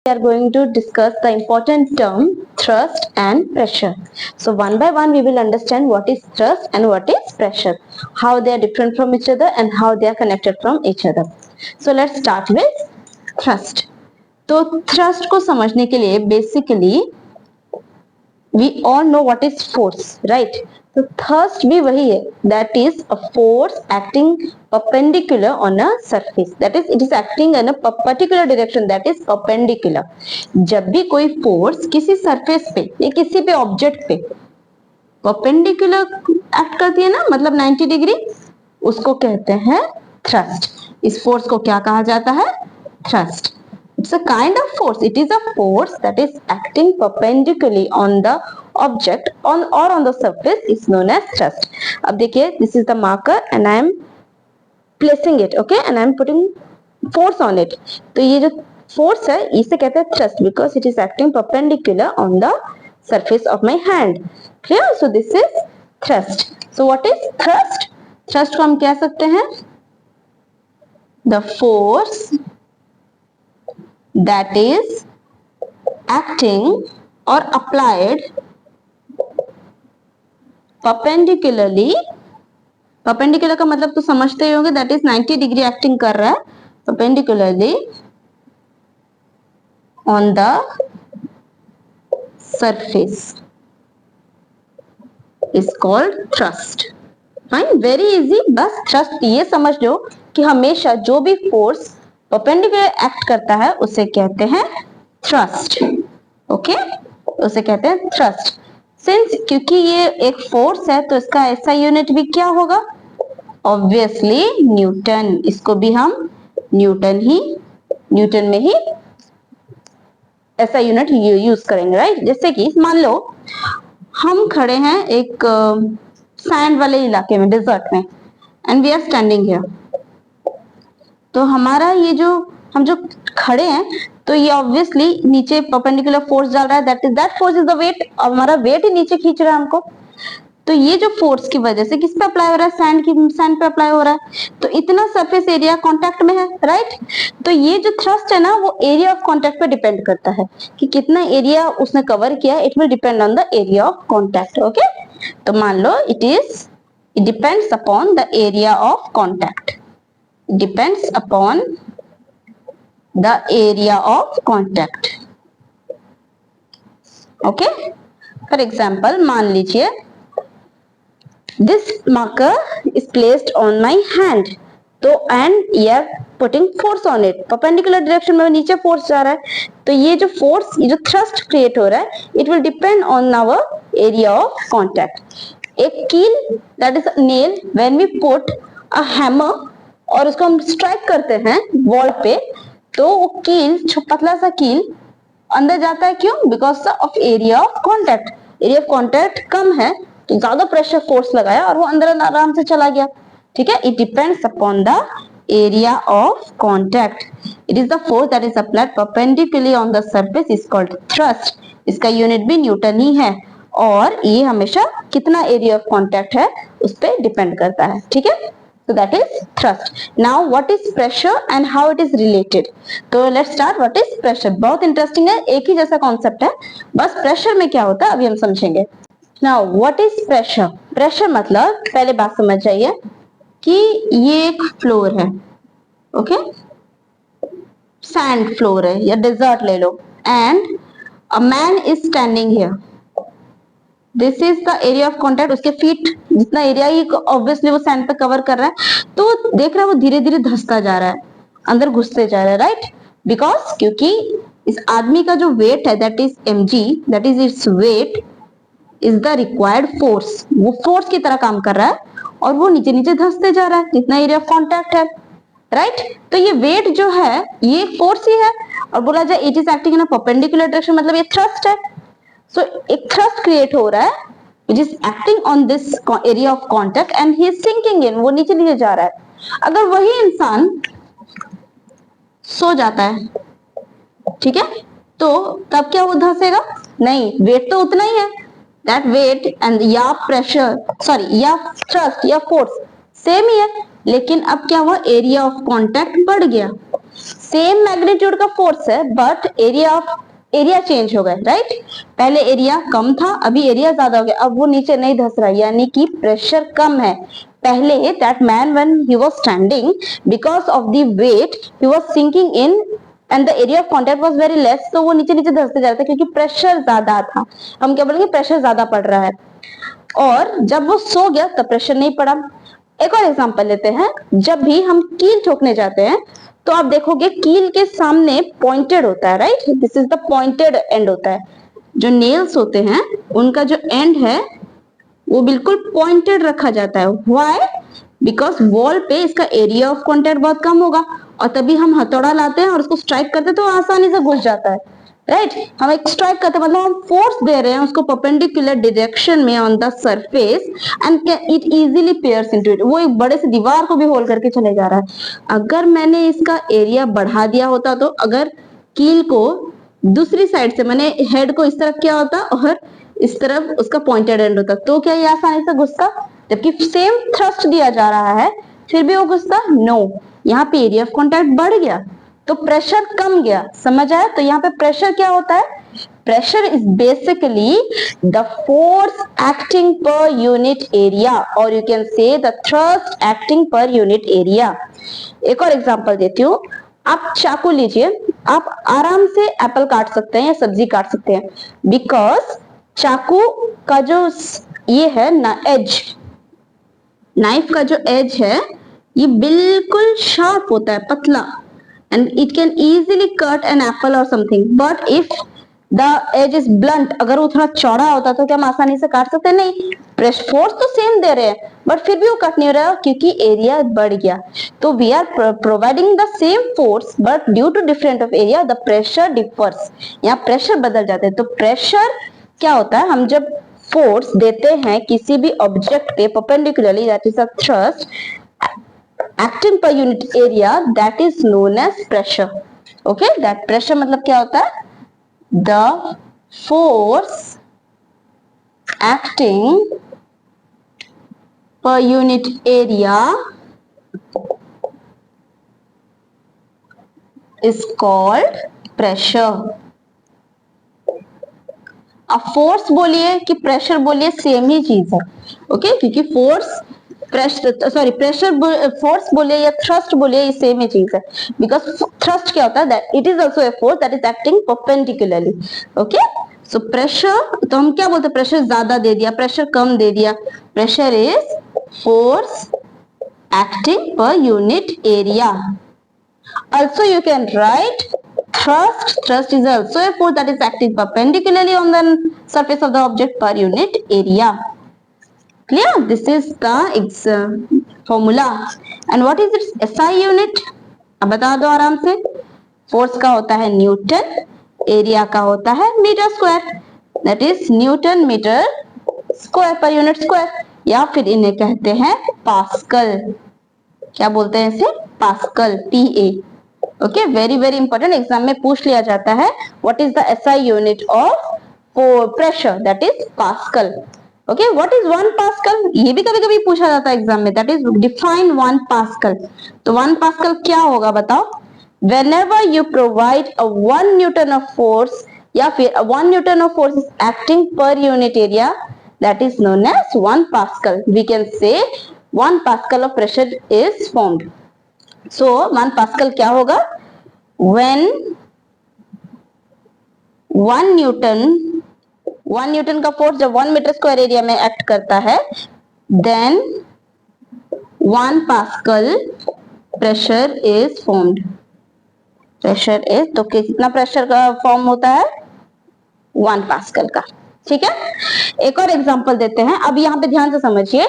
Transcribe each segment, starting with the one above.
we are going to discuss the important term thrust and pressure. So one by one we will understand what is thrust and what is pressure, how they are different from each other and how they are connected from each other. So let's start with thrust. तो thrust को समझने के लिए basically we all know what is force, right? तो thrust भी वही है, that is a force acting perpendicular on a surface, that is it is acting in a particular direction, that is perpendicular. जब भी कोई force किसी surface पे या किसी पे object पे perpendicular act करती है ना, मतलब 90 डिग्री, उसको कहते हैं thrust. इस force को क्या कहा जाता है? Thrust. It's a kind of force. It is a force that is acting perpendicularly on the object or on the surface is known as thrust. अब देखिए, this is the marker and I am placing it, okay, and I am putting force on it. तो ये जो force है, इसे कहते हैं thrust because it is acting perpendicular on the surface of my hand. Clear? So this is thrust. So what is thrust? Thrust को हम कह सकते हैं the force that is acting or applied perpendicularly. perpendicular का मतलब तो समझते ही होंगे, that is 90 डिग्री एक्टिंग कर रहा है perpendicularly on the surface is called thrust. Fine, very easy. बस thrust ये समझ लो कि हमेशा जो भी force परपेंडिकुलर एक्ट करता है उसे कहते हैं थ्रस्ट. ओके, उसे कहते हैं थ्रस्ट. सिंस क्योंकि ये एक फोर्स है तो इसका ऐसा यूनिट भी क्या होगा? Obviously Newton. इसको भी हम न्यूटन में ही ऐसा यूनिट यूज करेंगे, राइट? जैसे कि मान लो हम खड़े हैं एक सैंड वाले इलाके में, डेजर्ट में, and we are standing here. तो हमारा ये हम जो खड़े हैं तो ये ऑब्वियसली नीचे परपेंडिकुलर फोर्स डाल रहा है, that force is the weight. और हमारा वेट ही नीचे खींच रहा है हमको. तो ये जो फोर्स की वजह से किस पे अप्लाई हो रहा है? सैंड पे अप्लाई हो रहा है. तो इतना सरफेस एरिया कांटेक्ट में है, राइट? तो ये जो थ्रस्ट है ना, वो एरिया ऑफ कांटेक्ट पे डिपेंड करता है कि कितना एरिया उसने कवर किया. It will depend on the area of contact. Okay, तो मान लो it depends upon the area of contact. Depends upon the area of contact. Okay, for example, मान लीजिए this marker is placed on my hand. तो and you are putting force on it. perpendicular direction में नीचे force जा रहा है. तो ये जो force, ये जो thrust create हो रहा है, it will depend on our area of contact. एक कील, that is a nail, when we put a hammer और उसको हम स्ट्राइक करते हैं वॉल पे, तो वो कील, पतला सा कील अंदर जाता है. क्यों? Because of area of contact. Area of contact कम है तो ज्यादा प्रेशर फोर्स लगाया और वो अंदर आराम से चला गया. ठीक है, it depends upon the area of contact. It is the force that is applied perpendicularly on the surface is called thrust. इसका यूनिट भी न्यूटन ही है और ये हमेशा कितना एरिया ऑफ कॉन्टैक्ट है उस पर डिपेंड करता है. ठीक है, so that is thrust. Now what is pressure and how it is related? तो let's start. what is pressure? बहुत इंटरेस्टिंग है, एक ही जैसा कॉन्सेप्ट है, बस प्रेशर में क्या होता है अभी हम समझेंगे. Now what is pressure? Pressure मतलब पहले बात समझ जाइए कि ये एक फ्लोर है, ओके, सैंड फ्लोर है या डेजर्ट ले लो, and a man is standing here. This is the area of contact. उसके फीट जितना एरिया ही ऑब्वियसली वो सैंड पे कवर कर रहा है, तो देख रहा है वो धीरे धीरे धंसता जा रहा है, अंदर घुसते जा रहा है, राइट? बिकॉज क्योंकि इस आदमी का जो वेट है that is mg, that is its weight is the required force. वो फोर्स की तरह काम कर रहा है और वो नीचे नीचे धंसते जा रहा है जितना एरिया ऑफ कॉन्टैक्ट है, राइट? तो ये वेट जो है ये फोर्स ही है. और बोला जाए it is acting in a perpendicular direction, मतलब ये थ्रस्ट है. So एक thrust create हो रहा है which is acting on this area of contact and he is sinking in. वो नीचे नीचे जा रहा है. अगर वही इंसान सो जाता है, ठीक है, तो तब क्या वो धंसेगा? नहीं, वेट तो उतना ही है. that weight and या pressure, sorry या thrust या force सेम ही है, लेकिन अब क्या हुआ? एरिया ऑफ कांटेक्ट बढ़ गया. सेम मैग्नीट्यूड का फोर्स है बट एरिया चेंज हो गया, राइट। पहले एरिया कम था, अभी एरिया ज्यादा हो गया, अब वो नीचे नहीं धस रहा, यानी कि प्रेशर कम है। पहले that man when he was standing, because of the weight he was sinking in and the area of contact was very less, तो वो नीचे नीचे धसते जा रहा था क्योंकि प्रेशर ज्यादा था। हम क्या बोलेंगे, प्रेशर ज्यादा पड़ रहा है। और जब वो सो गया तब प्रेशर नहीं पड़ा। एक और एग्जांपल लेते हैं, जब भी हम कील ठोकने जाते हैं तो आप देखोगे कील के सामने पॉइंटेड होता है, right, this is the pointed and होता है। जो नेल्स होते हैं उनका जो एंड है वो बिल्कुल पॉइंटेड रखा जाता है। व्हाई? बिकॉज वॉल पे इसका एरिया ऑफ कॉन्टैक्ट बहुत कम होगा और तभी हम हथौड़ा लाते हैं और उसको स्ट्राइक करते हैं तो आसानी से घुस जाता है, राइट। हम एक स्ट्राइक करते हैं मतलब हम फोर्स दे रहे हैं उसको परपेंडिकुलर डायरेक्शन में on the surface and it easily pierce into it. वो एक बड़े से दीवार को भी होल करके चले जा रहा है। अगर मैंने इसका एरिया बढ़ा दिया होता, तो अगर कील को दूसरी साइड से मैंने हेड को इस तरफ किया होता और इस तरफ उसका पॉइंटेड एंड होता, तो क्या ये आसानी से घुसता? जबकि सेम थ्रस्ट दिया जा रहा है फिर भी वो घुसता? नो। यहाँ पे एरिया ऑफ कॉन्टैक्ट बढ़ गया तो प्रेशर कम गया। समझ आया? तो यहाँ पे प्रेशर क्या होता है? Pressure is basically the force acting per unit area, और you can say the thrust acting per unit area. एक और एग्जांपल देती हूँ। आप चाकू लीजिए, आप आराम से एप्पल काट सकते हैं या सब्जी काट सकते हैं, बिकॉज चाकू का जो ये है ना एज, नाइफ का जो एज है ये बिल्कुल शार्प होता है, पतला, and it can easily cut an apple or something, but if the edge is blunt, अगर वो थोड़ा चौड़ा होता तो क्या हम आसानी से काट सकते? नहीं। प्रेशर फोर्स तो सेम दे रहे हैं बट फिर भी वो कट नहीं रहा क्योंकि एरिया बढ़ गया। तो we are providing the same force but due to different of area the pressure differs. यहाँ प्रेशर बदल जाते हैं। तो प्रेशर क्या होता है? हम जब फोर्स देते हैं किसी भी ऑब्जेक्ट पे perpendicularly, that is a thrust acting per unit area, that is known as pressure. Okay, that pressure मतलब क्या होता है? The force acting per unit area is called pressure. अब फोर्स बोलिए कि प्रेशर बोलिए सेम ही चीज है, ओके, क्योंकि फोर्स प्रेशर फोर्स बोलिए या थ्रस्ट बोलिए ये सेम ही चीज है। बिकॉज थ्रस्ट क्या होता है? That it is also a force that is acting perpendicularly. Okay, so pressure, तो हम क्या बोलते हैं? प्रेशर ज्यादा दे दिया, प्रेशर कम दे दिया। Pressure is force acting per unit area. Also you can write thrust. Thrust is also a force that is acting perpendicularly on the surface of the object per unit area. Clear? This is the formula. And what is its SI unit? अब बता दो आराम से। Force का होता है Newton, area का होता है metre square, that is newton metre square per unit square, या फिर इन्हें कहते हैं पास्कल। क्या बोलते हैं इसे? Pascal, PA। Okay, very very important, exam में पूछ लिया जाता है what is the SI unit of pressure, that is pascal. Okay, what is 1 pascal? ये भी कभी कभी पूछा जाता है एग्जाम में, दैट इज डिफाइन 1 पास्कल। तो 1 पास्कल क्या होगा बताओ? whenever you provide a 1 Newton of force या फिर 1 Newton of force is acting per unit area, that is known as 1 Pascal. We can say 1 Pascal of pressure is formed. So 1 Pascal क्या होगा? When 1 Newton का force जब 1 metre square area में act करता है, then 1 Pascal pressure is formed. Pressure is, तो कितना pressure का फॉर्म होता है? 1 पास्कल का। ठीक है, एक और एग्जांपल देते हैं। अब यहाँ पे ध्यान से समझिए,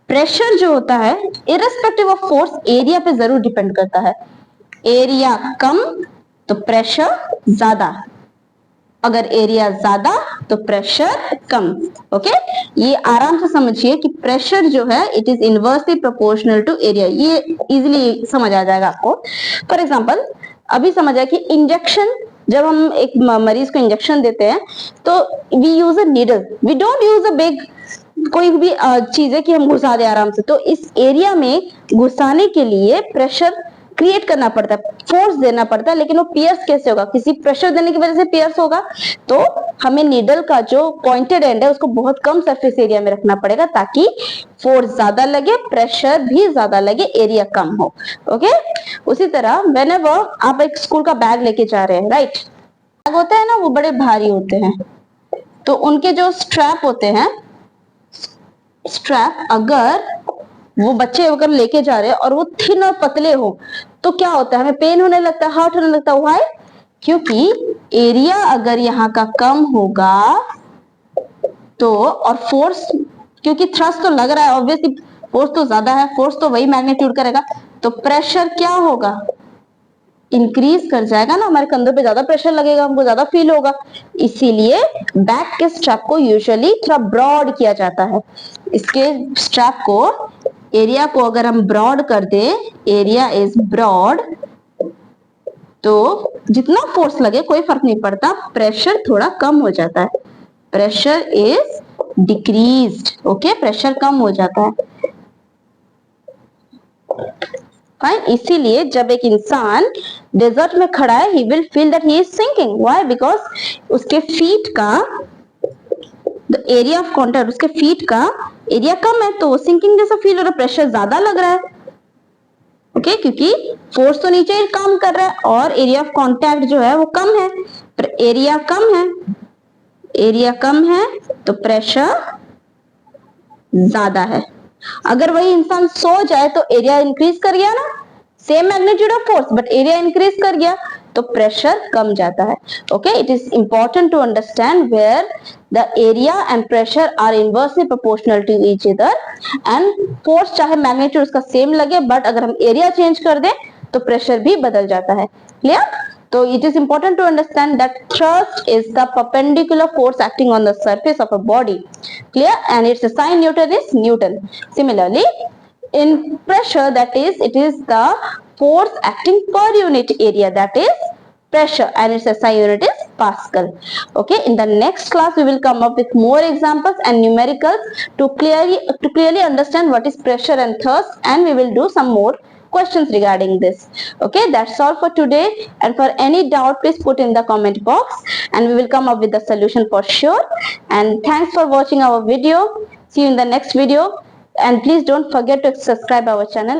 प्रेशर जो होता है इररिस्पेक्टिव ऑफ फोर्स एरिया पे जरूर डिपेंड करता है। एरिया कम तो प्रेशर ज्यादा, अगर एरिया ज्यादा तो प्रेशर कम। ओके, ये आराम से समझिए कि प्रेशर जो है it is inversely proportional to area. ये इजीली समझ आ जाएगा आपको। फॉर एग्जांपल, अभी समझ आया कि इंजेक्शन, जब हम एक मरीज को इंजेक्शन देते हैं तो we use a needle, we don't use a big कोई भी चीज है कि हम घुसा दे आराम से। तो इस एरिया में घुसाने के लिए प्रेशर क्रिएट करना पड़ता है, फोर्स देना पड़ता है, लेकिन वो पियर्स कैसे होगा, किसी प्रेशर देने की वजह से पियर्स होगा। तो हमें नीडल का जो पॉइंटेड एंड है उसको बहुत कम सरफेस एरिया में रखना पड़ेगा ताकि फोर्स ज्यादा लगे, प्रेशर भी ज्यादा लगे, एरिया कम हो। ओके, उसी तरह व्हेनेवर आप एक स्कूल का बैग लेके जा रहे हैं, राइट, बैग होते हैं ना वो बड़े भारी होते हैं, तो उनके जो स्ट्रैप होते हैं, स्ट्रैप अगर वो बच्चे अगर लेके जा रहे हैं और वो थिन और पतले हो तो क्या होता है, हमें पेन होने लगता है, हर्ट होने लगता है। व्हाई? क्योंकि एरिया अगर यहाँ का कम होगा तो, और फोर्स, क्योंकि थ्रस्ट तो लग रहा है, ऑब्वियसली फोर्स तो ज्यादा है, फोर्स तो वही मैग्नीट्यूड करेगा, तो प्रेशर क्या होगा, इंक्रीज कर जाएगा ना, हमारे कंधों पे ज्यादा प्रेशर लगेगा, हमको ज्यादा फील होगा। इसीलिए बैक के स्ट्रैप को यूजुअली थोड़ा ब्रॉड किया जाता है। इसके स्ट्रैप को, एरिया को अगर हम ब्रॉड कर दे, एरिया इज ब्रॉड, तो जितना फोर्स लगे कोई फर्क नहीं पड़ता, प्रेशर थोड़ा कम हो जाता है, pressure is decreased. Okay, pressure कम हो जाता है। फाइन, इसीलिए जब एक इंसान डेजर्ट में खड़ा है, he will feel that he is sinking. Why? Because उसके फीट का एरिया ऑफ कॉन्टैक्ट, उसके फीट का एरिया कम है, तो वो सिंकिंग जैसा फील हो रहा है, प्रेशर ज्यादा लग रहा है। ओके, क्योंकि फोर्स तो नीचे काम कर रहा है और एरिया ऑफ कॉन्टैक्ट जो है वो कम है, एरिया कम है, एरिया कम है तो प्रेशर ज्यादा है। अगर वही इंसान सो जाए तो एरिया इंक्रीज कर गया ना, same magnitude of force but area increase कर गया तो प्रेशर कम जाता है। Okay, it is important to understand where the area and pressure are inversely proportional to each other, and force चाहे मैग्नीट्यूड उसका सेम लगे बट अगर हम एरिया चेंज कर दें तो प्रेशर भी बदल जाता है। Clear? So it is important to understand that thrust is the perpendicular force acting on the surface of a body. Clear? And its SI Newton is Newton. Similarly, in pressure, that is, it is the force acting per unit area, that is pressure, and its SI unit is Pascal. Okay, in the next class we will come up with more examples and numericals to clearly understand what is pressure and thrust, and we will do some more questions regarding this. Okay, that's all for today, and for any doubt please put in the comment box and we will come up with the solution for sure. And thanks for watching our video. See you in the next video, and please don't forget to subscribe our channel.